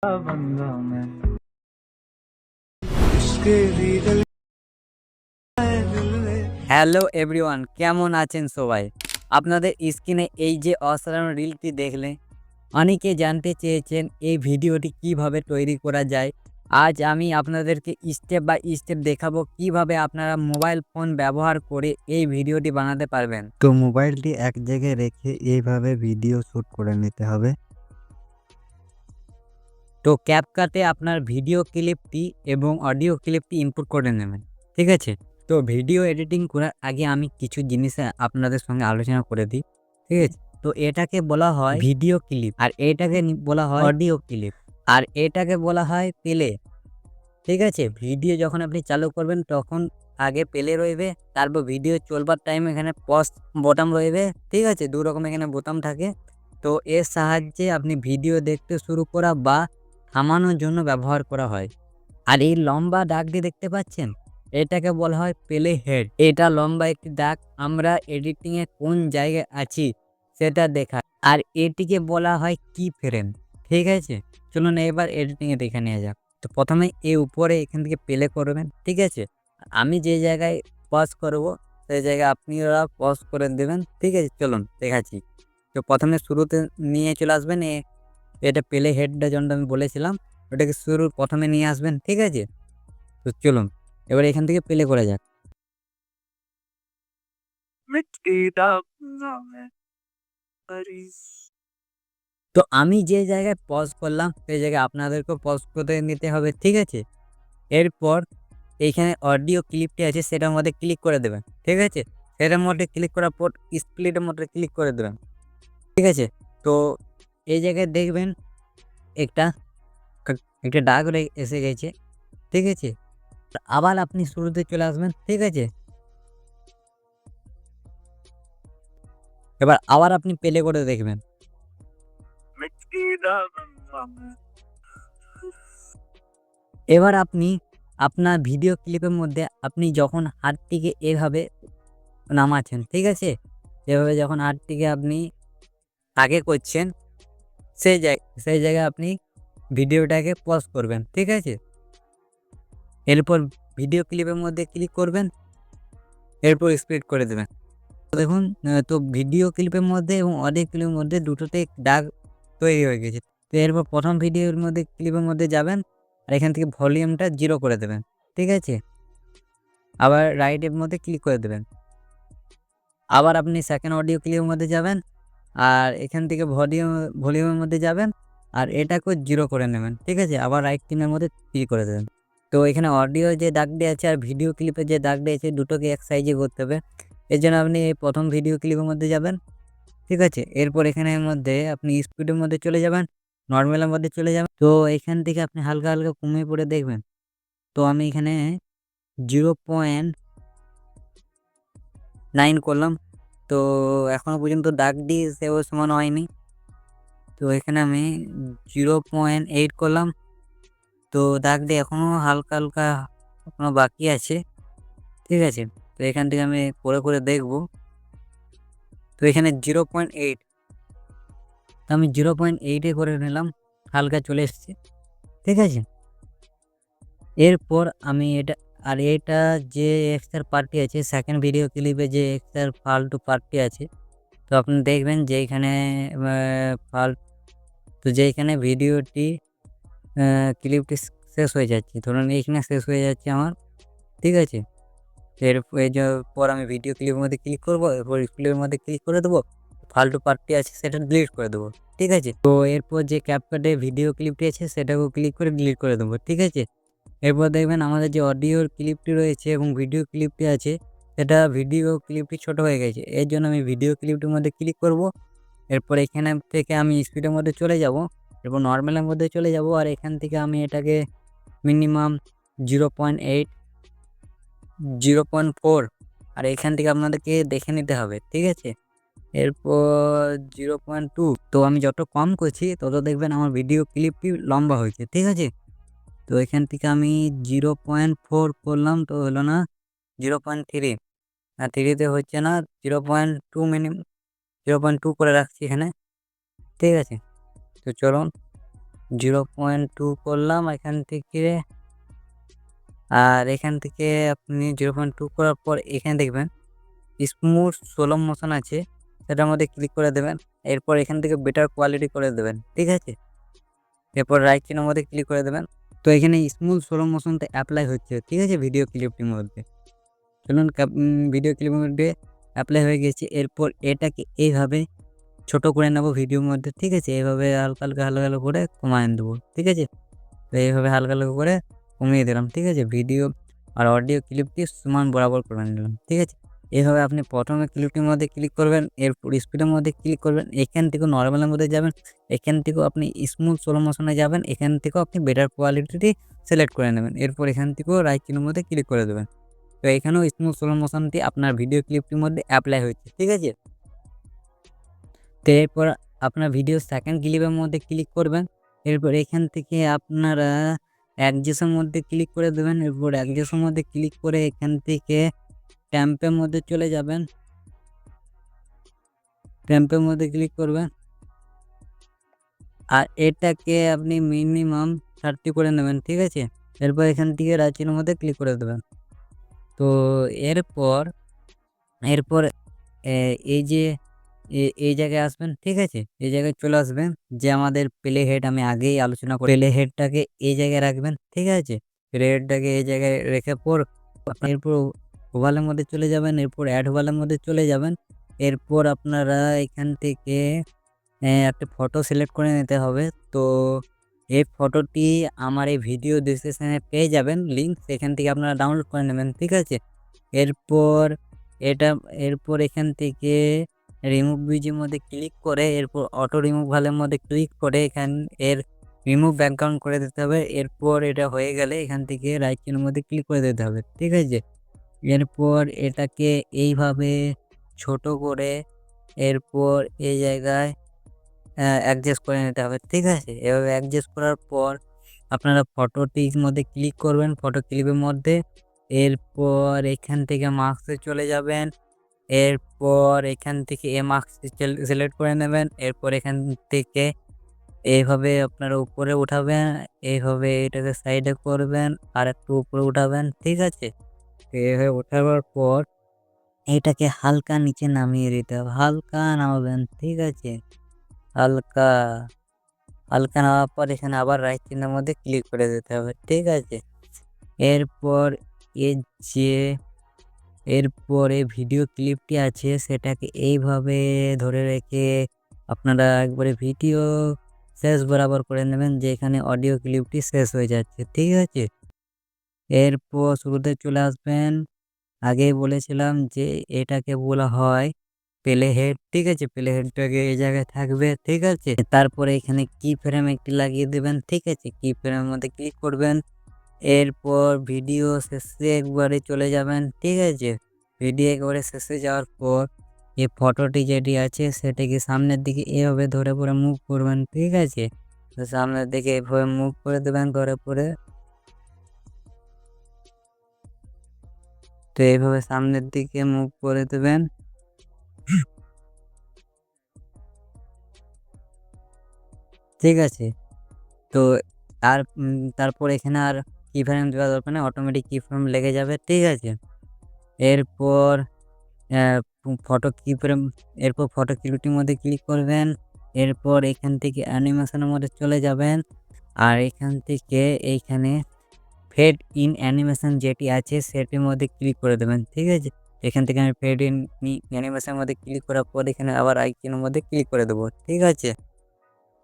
बंदा मैं इसके भी दिल है दिल में। হ্যালো এভরিওয়ান, কেমন আছেন সবাই? আপনাদের স্ক্রিনে এই যে অসাধারণ রিলটি দেখলে অনেকে জানতে চেয়েছেন এই ভিডিওটি কিভাবে তৈরি করা যায়। আজ আমি আপনাদেরকে স্টেপ বাই স্টেপ দেখাবো কিভাবে আপনারা মোবাইল ফোন ব্যবহার করে এই ভিডিওটি বানাতে পারবেন। তো মোবাইলটি এক জায়গায় রেখে এইভাবে ভিডিও শ্যুট করে নিতে হবে। তো ক্যাপকাটে আপনার ভিডিও ক্লিপটি এবং অডিও ক্লিপটি ইনপুট করে নেবেন, ঠিক আছে? তো ভিডিও এডিটিং করার আগে আমি কিছু জিনিস আপনাদের সঙ্গে আলোচনা করে দিই, ঠিক আছে? তো এটাকে বলা হয় ভিডিও ক্লিপ, আর এটাকে বলা হয় অডিও ক্লিপ, আর এটাকে বলা হয় প্লে, ঠিক আছে? ভিডিও যখন আপনি চালু করবেন তখন আগে প্লে রইবে, তারপর ভিডিও চলবার টাইম এখানে পজ বোতাম রইবে, ঠিক আছে? দু রকম এখানে বোতাম থাকে। তো এর সাহায্যে আপনি ভিডিও দেখতে শুরু করা বা থামানোর জন্য ব্যবহার করা হয়। আর এই লম্বা দাগটি দেখতে পাচ্ছেন, এটাকে বলা হয় প্লে হেড। এটা লম্বা একটি দাগ, আমরা এডিটিংয়ে কোন জায়গায় আছি সেটা দেখায়। আর এটিকে বলা হয় কি ফ্রেম, ঠিক আছে? চলুন এবার এডিটিংয়ে দেখে নেওয়া যাক। তো প্রথমে এর উপরে এখান থেকে প্লে করবেন, ঠিক আছে? আমি যে জায়গায় পজ করব সেই জায়গায় আপনারা পজ করে দেবেন, ঠিক আছে? চলুন দেখাচ্ছি। তো প্রথমে শুরুতে নিয়ে চলে আসবেন, এটা প্লে হেডটা যেমনটা আমি বলেছিলাম ওটাকে শুরুর প্রথমে নিয়ে আসবেন, ঠিক আছে? তো চলুন এবার এখান থেকে প্লে করা যাক। मिट्टी दा बंदा मैं परिस। তো আমি যে জায়গায় পজ করলাম সেই জায়গায় আপনাদেরকেও পজ করে নিতে হবে, ঠিক আছে? এরপর এইখানে অডিও ক্লিপটি আছে সেটার মধ্যে ক্লিক করে দেবেন, ঠিক আছে? সেটার মধ্যে ক্লিক করার পর স্প্লিটের মধ্যে ক্লিক করে দেবেন, ঠিক আছে? তো এই জায়গায় দেখবেন একটা একটা দাগ এসে গেছে, ঠিক আছে? আবার আপনি শুরুতে চলে আসবেন, ঠিক আছে? এবার আবার আপনি প্লে করে দেখবেন। मिट्टी दा बंदा मैं। এবার আপনি আপনার ভিডিও ক্লিপের মধ্যে আপনি যখন হাতটিকে এভাবে নামাচ্ছেন, ঠিক আছে? এভাবে যখন হাতটিকে আপনি আগে করছেন সেই জায়গায় আপনি ভিডিওটাকে পজ করবেন, ঠিক আছে? এরপর ভিডিও ক্লিপের মধ্যে ক্লিক করবেন, এরপর স্প্লিট করে দেবেন। তো দেখুন তো ভিডিও ক্লিপের মধ্যে এবং অডিও ক্লিপের মধ্যে দুটোতেই দাগ তৈরি হয়ে গেছে। তো এরপর প্রথম ভিডিওর মধ্যে ক্লিপের মধ্যে যাবেন আর এখান থেকে ভলিউমটা 0 করে দেবেন, ঠিক আছে? আবার রাইটের মধ্যে ক্লিক করে দেবেন। আবার আপনি সেকেন্ড অডিও ক্লিপের মধ্যে যাবেন আর এখান থেকে ভলিউমের মধ্যে যাবেন আর এটাকেও 0 করে নেবেন, ঠিক আছে? আবার রাইট চিহ্নের মধ্যে ক্লিক করে দেবেন। তো এখানে অডিও যে দাগটি আছে আর ভিডিও ক্লিপের যে দাগটি আছে দুটোকে এক সাইজে করতে হবে। এর জন্য আপনি এই প্রথম ভিডিও ক্লিপের মধ্যে যাবেন, ঠিক আছে? এরপর এখানের মধ্যে আপনি স্পিডের মধ্যে চলে যাবেন, নরমালের মধ্যে চলে যাবেন। তো এখান থেকে আপনি হালকা, হালকা কমিয়ে পড়ে দেখবেন। তো আমি এখানে 0.9 করলাম। তো এখনো পর্যন্ত দাগটি সেও সমান হয়নি। তো এখানে আমি 0.8 করলাম। তো দাগটি এখনো হালকা, হালকা এখনো বাকি আছে, ঠিক আছে? তো এখান থেকে আমি করে দেখব। তো এখানে 0.8, তো আমি 0.8 এ করে নিলাম, হালকা চলে এসছে, ঠিক আছে? এরপর আমি এটা যে এক্সট্রা পার্টটি আছে সেকেন্ড ভিডিও ক্লিপে যে এক্সট্রা ফালতু পার্টটি আছে, তো আপনি দেখবেন যে এখানে ফাল তো যেইখানে ভিডিওটি ক্লিপটি শেষ হয়ে যাচ্ছে, ধরুন এইখানে শেষ হয়ে যাচ্ছে আমার, ঠিক আছে? এই যে পর আমি ভিডিও ক্লিপের মধ্যে ক্লিক করব, এরপর ক্লিপের মধ্যে ক্লিক করে দেবো, ফালতু পার্টটি আছে সেটা ডিলিট করে দেবো, ঠিক আছে? তো এরপর যে ক্যাপকাটে ভিডিও ক্লিপটি আছে সেটাকেও ক্লিক করে ডিলিট করে দেবো, ঠিক আছে? এরপর দেখবেন আমাদের যে অডিওর ক্লিপটি রয়েছে এবং ভিডিও ক্লিপটি আছে সেটা ভিডিও ক্লিপটি ছোট হয়ে গেছে। এর জন্য আমি ভিডিও ক্লিপটির মধ্যে ক্লিক করব। এরপর এখানে থেকে আমি স্পিডের মধ্যে চলে যাব, এরপর নরমালের মধ্যে চলে যাব আর এখান থেকে আমি এটাকে মিনিমাম 0.8, 0.4 আর এখান থেকে আপনাদেরকে দেখে নিতে হবে, ঠিক আছে? এরপর 0.2। তো আমি যত কম করছি তত দেখবেন আমার ভিডিও ক্লিপটি লম্বা হয়েছে, ঠিক আছে? তো এখান থেকে আমি 0.4 করলাম, তো হলো না 0.3, আর 3 তে হচ্ছে না, 0.2 0.2 করে রাখছি এখানে, ঠিক আছে? তো চলুন 0.2 করলাম এখান থেকে। আর এখান থেকে আপনি 0.2 করার পর এখানে দেখবেন স্মুথ স্লো মোশন আছে, সেটার মধ্যে ক্লিক করে দেবেন। এরপর এখান থেকে বেটার কোয়ালিটি করে দেবেন, ঠিক আছে। এরপর রাইট চিহ্নের মধ্যে ক্লিক করে দেবেন। তো এখানে স্মুথ স্লো মোশনটা অ্যাপ্লাই হচ্ছে, ঠিক আছে, ভিডিও ক্লিপটির মধ্যে। চলুন ভিডিও ক্লিপের মধ্যে অ্যাপ্লাই হয়ে গেছে। এরপর এটাকে এইভাবে ছোট করে নেব ভিডিওর মধ্যে, ঠিক আছে। এইভাবে হালকা হালকা করে কমায় দেবো, ঠিক আছে। তো এইভাবে হালকা করে কমিয়ে দিলাম, ঠিক আছে। ভিডিও আর অডিও ক্লিপটি সমান বরাবর করে নিলাম, ঠিক আছে। এইভাবে আপনি প্রথমে ক্লিপটির মধ্যে ক্লিক করবেন, এরপর স্পিডের মধ্যে ক্লিক করবেন, এখান থেকেও নর্মালের মধ্যে যাবেন, এখান থেকেও আপনি স্মুথ স্লো মোশনে যাবেন, এখান থেকেও আপনি বেটার কোয়ালিটিটি সিলেক্ট করে নেবেন। এরপর এখান থেকেও রাইট চিহ্নের মধ্যে ক্লিক করে দেবেন। তো এখানেও স্মুথ স্লো মোশনটি আপনার ভিডিও ক্লিপটির মধ্যে অ্যাপ্লাই হয়েছে, ঠিক আছে। তো এরপর আপনার ভিডিও সেকেন্ড ক্লিপের মধ্যে ক্লিক করবেন। এরপর এখান থেকে আপনারা অ্যাডজাস্টের মধ্যে ক্লিক করে দেবেন। এরপর অ্যাডজাস্টের মধ্যে ক্লিক করে এখান থেকে ট্যাম্পের মধ্যে চলে যাবেন। ট্যাম্পের মধ্যে ক্লিক করবেন আর এটাকে আপনি মিনিমাম 30 করে নেবেন, ঠিক আছে। এরপর এখান থেকে রাইট চিহ্নের মধ্যে ক্লিক করে দেবেন। তো এরপর এরপর এই যে এই জায়গায় আসবেন, ঠিক আছে। এই জায়গায় চলে আসবেন, যে আমাদের প্লে হেড আমি আগেই আলোচনা করি, প্লে হেডটাকে এই জায়গায় রাখবেন, ঠিক আছে। প্লে হেডটাকে এই জায়গায় রেখে পর এরপর ওভালের মধ্যে চলে যাবেন, এরপর অ্যাড ওভালের মধ্যে চলে যাবেন। এরপর আপনারা এখান থেকে একটা ফটো সিলেক্ট করে নিতে হবে। তো এই ফটোটি আমার এই ভিডিও ডেসক্রিপশনে পেয়ে যাবেন লিঙ্ক, সেখান থেকে আপনারা ডাউনলোড করে নেবেন, ঠিক আছে। এরপর এটা এরপর এখান থেকে রিমুভ ব্রিজের মধ্যে ক্লিক করে এরপর অটো রিমুভ ভালের মধ্যে ক্লিক করে এর রিমুভ ব্যাকগ্রাউন্ড করে দিতে হবে। এরপর এটা হয়ে গেলে এখান থেকে রাইট চিহ্নের মধ্যে ক্লিক করে দিতে হবে, ঠিক আছে। এরপর এটাকে এইভাবে ছোট করে এরপর এই জায়গায় অ্যাডজাস্ট করে নিতে হবে, ঠিক আছে। এভাবে অ্যাডজাস্ট করার পর আপনারা ফটোটির মধ্যে ক্লিক করবেন, ফটো ক্লিপের মধ্যে। এরপর এখান থেকে মার্কসে চলে যাবেন। এরপর এখান থেকে মার্কস সিলেক্ট করে নেবেন। এরপর এখান থেকে এইভাবে আপনারা উপরে উঠাবেন, এইভাবে এটাকে সাইডে করবেন আর একটু উপরে উঠাবেন, ঠিক আছে। এইভাবে উঠাবার পর এটাকে হালকা নিচে নামিয়ে দিতে হবে, হালকা নামাবেন, ঠিক আছে। হালকা হালকা নামার পর এখানে আবার রাইট চিহ্নের মধ্যে ক্লিক করে দিতে হবে, ঠিক আছে। এরপর এর যে এরপরে ভিডিও ক্লিপটি আছে সেটাকে এইভাবে ধরে রেখে আপনারা একবারে ভিডিও শেষ বরাবর করে নেবেন, যেখানে অডিও ক্লিপটি শেষ হয়ে যাচ্ছে, ঠিক আছে। এরপর শুরুতে চলে আসবেন। আগেই বলেছিলাম যে এটাকে বলা হয় প্লে হেড, ঠিক আছে। প্লে হেডটাকে এই জায়গায় থাকবে, ঠিক আছে। তারপরে এখানে কি ফ্রেম একটি লাগিয়ে দেবেন, ঠিক আছে। কি ফ্রেমের মধ্যে ক্লিক করবেন। এরপর ভিডিও শেষে একবারে চলে যাবেন, ঠিক আছে। ভিডিও একবারে শেষে যাওয়ার পর এই ফটোটি যেটি আছে সেটাকে সামনের দিকে এভাবে ধরে পরে মুভ করবেন, ঠিক আছে। তো সামনের দিকে এভাবে মুভ করে দেবেন ধরে পরে। তো এইভাবে সামনের দিকে মুভ করে দেবেন। ঠিক আছে। তো তারপর এখানে আর কি ফ্রেম দেওয়া দরকার নেই, অটোমেটিক কি ফ্রেম লেগে যাবে, ঠিক আছে। এরপর ফটো কি ফ্রেম এরপর ফটো কিউটির মধ্যে ক্লিক করবেন। এরপর এখান থেকে অ্যানিমেশনের মধ্যে চলে যাবেন আর এখান থেকে এইখানে ফেড ইন অ্যানিমেশন যেটি আছে সেটির মধ্যে ক্লিক করে দেবেন, ঠিক আছে। এখান থেকে আমি ফেড ইন অ্যানিমেশনের মধ্যে ক্লিক করার পর এখানে আবার আইকনের মধ্যে ক্লিক করে দেবো, ঠিক আছে।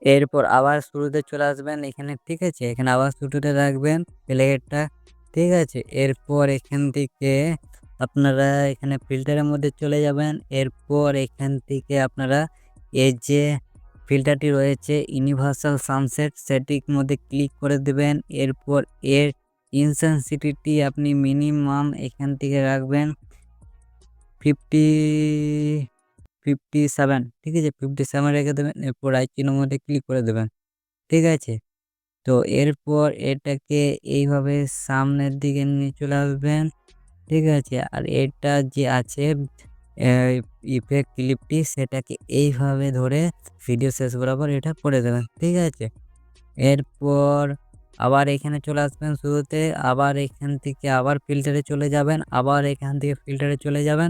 এরপর আবার শুরুতে চলে আসবেন এখানে, ঠিক আছে। এখানে আবার শুরুতে রাখবেন প্লেটা, ঠিক আছে। এরপর এখান থেকে আপনারা এখানে ফিল্টারের মধ্যে চলে যাবেন। এরপর এখান থেকে আপনারা এই যে ফিল্টারটি রয়েছে ইউনিভার্সাল সানসেট সেটির মধ্যে ক্লিক করে দেবেন। এরপর এর ইনসেনসিটিভিটি আপনি মিনিমাম এখান থেকে রাখবেন 57, ঠিক আছে। 57 রেখে দেবেন। এরপর রাইট চিহ্নের মধ্যে ক্লিক করে দেবেন, ঠিক আছে। তো এরপর এটাকে এইভাবে সামনের দিকে নিয়ে চলে আসবেন, ঠিক আছে। আর এটা যে আছে ইফেক্ট ক্লিপটি সেটাকে এইভাবে ধরে ভিডিও শেষ বরাবর এটা করে দেবেন, ঠিক আছে। এরপর আবার এখানে চলে আসবেন শুরুতে, আবার এখান থেকে আবার ফিল্টারে চলে যাবেন, আবার এখান থেকে ফিল্টারে চলে যাবেন,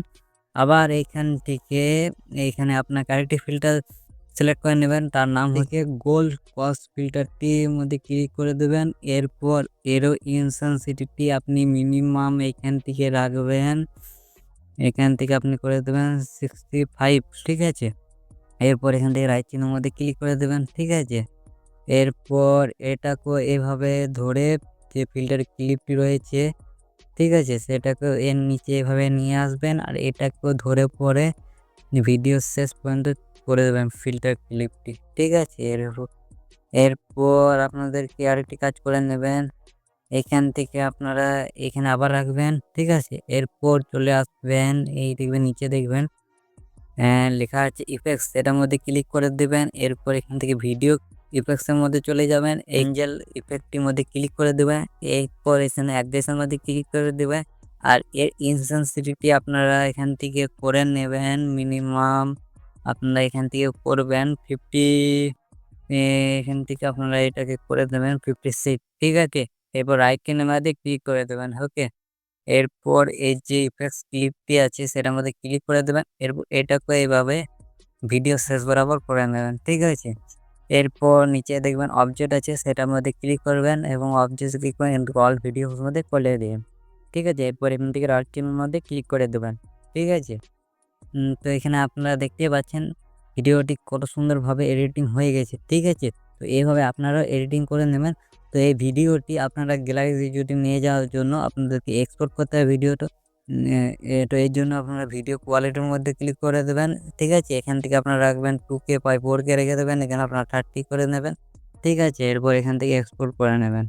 আবার এখান থেকে এইখানে আপনাকে আরেকটি ফিল্টার সিলেক্ট করে নেবেন, তার নাম হচ্ছে গোল্ড কস ফিল্টারটির মধ্যে ক্লিক করে দেবেন। এরপর এরো ইনসেনসিটিভিটি আপনি মিনিমাম এখান থেকে রাখবেন, এখান থেকে আপনি করে দেবেন 65, ঠিক আছে। এরপর এখান থেকে রাইট চিহ্নের মধ্যে ক্লিক করে দেবেন, ঠিক আছে। এরপর এটাকেও এভাবে ধরে যে ফিল্টার ক্লিপটি রয়েছে, ঠিক আছে, সেটাকেও এর নিচে এভাবে নিয়ে আসবেন আর এটাকেও ধরে পরে ভিডিও শেষ পর্যন্ত করে দেবেন ফিল্টার ক্লিপটি, ঠিক আছে। এরপর আপনাদেরকে আরেকটি কাজ করে নেবেন, এখান থেকে আপনারা এখানে আবার রাখবেন, ঠিক আছে। এরপর চলে আসবেন, এই দেখবেন নিচে দেখবেন লেখা আছে ইফেক্টস, সেটার মধ্যে ক্লিক করে দেবেন। এরপর এখান থেকে ভিডিও ইফেক্টসের মধ্যে চলে যাবেন, এঞ্জেল ইফেক্টটির মধ্যে ক্লিক করে দেবেন। এরপর এখানে অ্যাডজাস্টের মধ্যে ক্লিক করে দেবেন আর এর ইনসেনসিটিভিটি আপনারা এখান থেকে করে নেবেন, মিনিমাম আপনারা এখান থেকে করবেন 50, এখান থেকে আপনারা এটাকে করে দেবেন 56, ঠিক আছে। এরপর রাইট চিহ্নের মধ্যে ক্লিক করে দেবেন, ওকে। এরপর এই যে ইফেক্টস ক্লিপটি আছে সেটার মধ্যে ক্লিক করে দেবেন। এরপর এটাকে এইভাবে ভিডিও শেষ বরাবর করে নেবেন, ঠিক আছে। এরপর নিচে দেখবেন অবজেক্ট আছে, সেটার মধ্যে ক্লিক করবেন এবং অবজেক্ট ক্লিক করে অল ভিডিওর মধ্যে করে দিন, ঠিক আছে। এরপর এখান থেকে রাইট চিহ্নের মধ্যে ক্লিক করে দেবেন, ঠিক আছে। তো এখানে আপনারা দেখতেই পাচ্ছেন ভিডিওটি কত সুন্দরভাবে এডিটিং হয়ে গেছে, ঠিক আছে। তো এইভাবে আপনারাও এডিটিং করে নেবেন। তো এই ভিডিওটি আপনারা গ্যালারি যদি নিয়ে যাওয়ার জন্য আপনাদেরকে এক্সপোর্ট করতে হবে ভিডিওটা। তো এর জন্য আপনারা ভিডিও কোয়ালিটির মধ্যে ক্লিক করে দেবেন, ঠিক আছে। এখান থেকে আপনারা রাখবেন 2K বাই 4K রেখে দেবেন, এখানে আপনারা 30 করে নেবেন, ঠিক আছে। এরপর এখান থেকে এক্সপোর্ট করে নেবেন।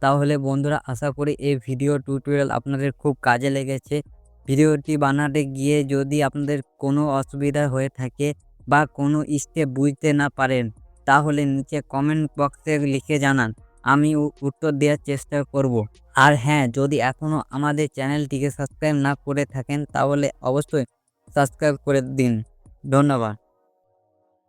তাহলে বন্ধুরা আশা করি এই ভিডিও টিউটোরিয়াল আপনাদের খুব কাজে লেগেছে। ভিডিওটি বানাতে গিয়ে যদি আপনাদের কোনো অসুবিধা হয়ে থাকে বা কোনো স্টেপ বুঝতে না পারেন তাহলে নিচে কমেন্ট বক্সে লিখে জানান, আমি উত্তর দেওয়ার চেষ্টা করব। আর হ্যাঁ, যদি এখনও আমাদের চ্যানেলটিকে সাবস্ক্রাইব না করে থাকেন তাহলে অবশ্যই সাবস্ক্রাইব করে দিন। ধন্যবাদ।